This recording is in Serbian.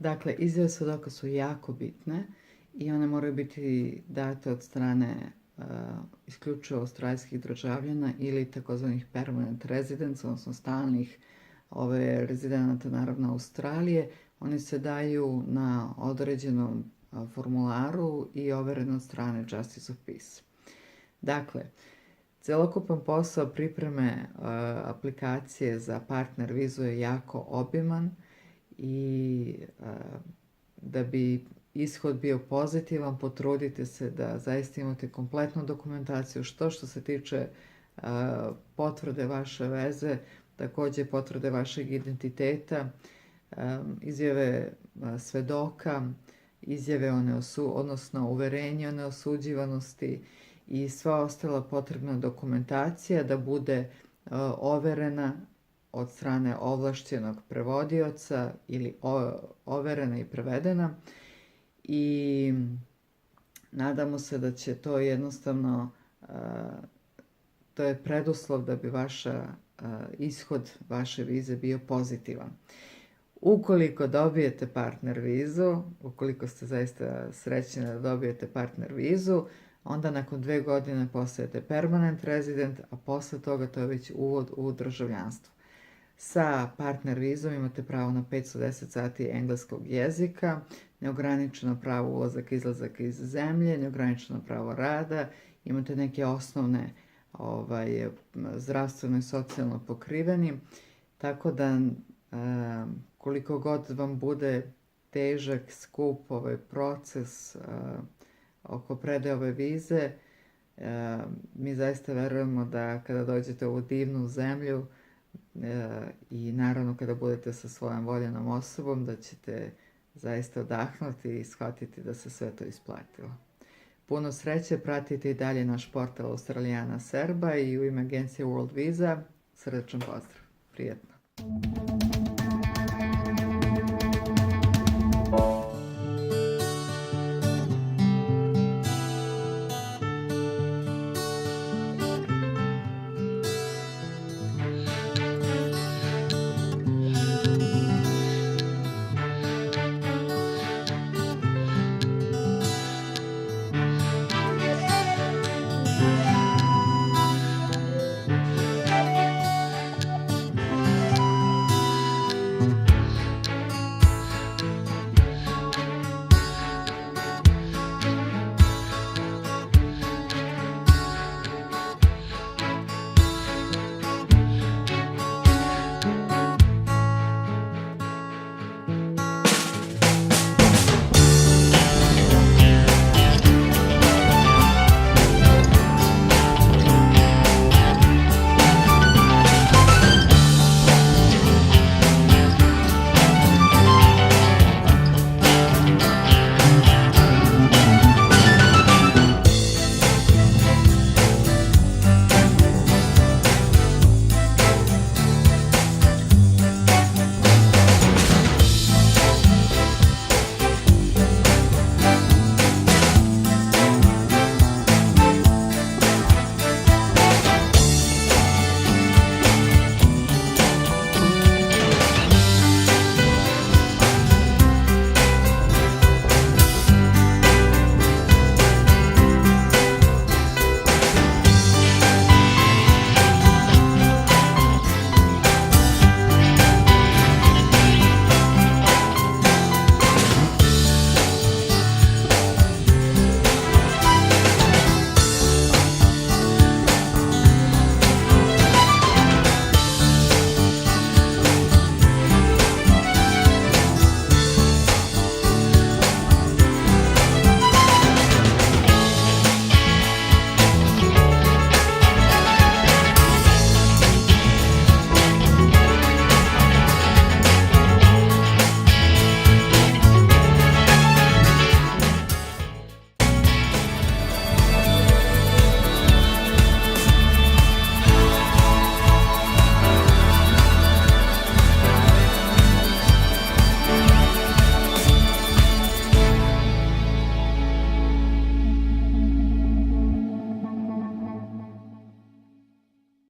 Dakle, izjave svedoka su jako bitne i one moraju biti date od strane isključivo australijskih državljana ili takozvanih permanent residents, odnosno stalnih rezidenata naravno Australije. Oni se daju na određenom formularu i overeno od strane Justice of Peace. Dakle, celokupan posao pripreme aplikacije za partner vizu je jako obiman i da bi ishod bio pozitivan, potrudite se da zaista imate kompletnu dokumentaciju, što se tiče potvrde vaše veze, takođe potvrde vašeg identiteta, izjave svedoka, izjave odnosno uverenje o neosuđivanosti i sva ostala potrebna dokumentacija da bude overena od strane ovlašćenog prevodioca ili overena i prevedena i nadamo se da će to jednostavno, to je preduslov da bi ishod vaše vize bio pozitivan. Ukoliko dobijete partner vizu, ukoliko ste zaista srećni da dobijete partner vizu, onda nakon 2 godine postajete permanent resident, a posle toga to je već uvod u državljanstvo. Sa partner vizom imate pravo na 510 sati engleskog jezika, neograničeno pravo ulazak i izlazak iz zemlje, neograničeno pravo rada, imate neke osnovne zdravstveno i socijalno pokriveni, tako da koliko god vam bude težak, skup proces oko predaje ove vize, mi zaista verujemo da kada dođete u ovu divnu zemlju i naravno kada budete sa svojom voljenom osobom, da ćete zaista odahnuti i shvatiti da se sve to isplatilo. Puno sreće, pratite i dalje naš portal Australijana Serba i u ime agencije World Visa, srdačan pozdrav. Prijetno.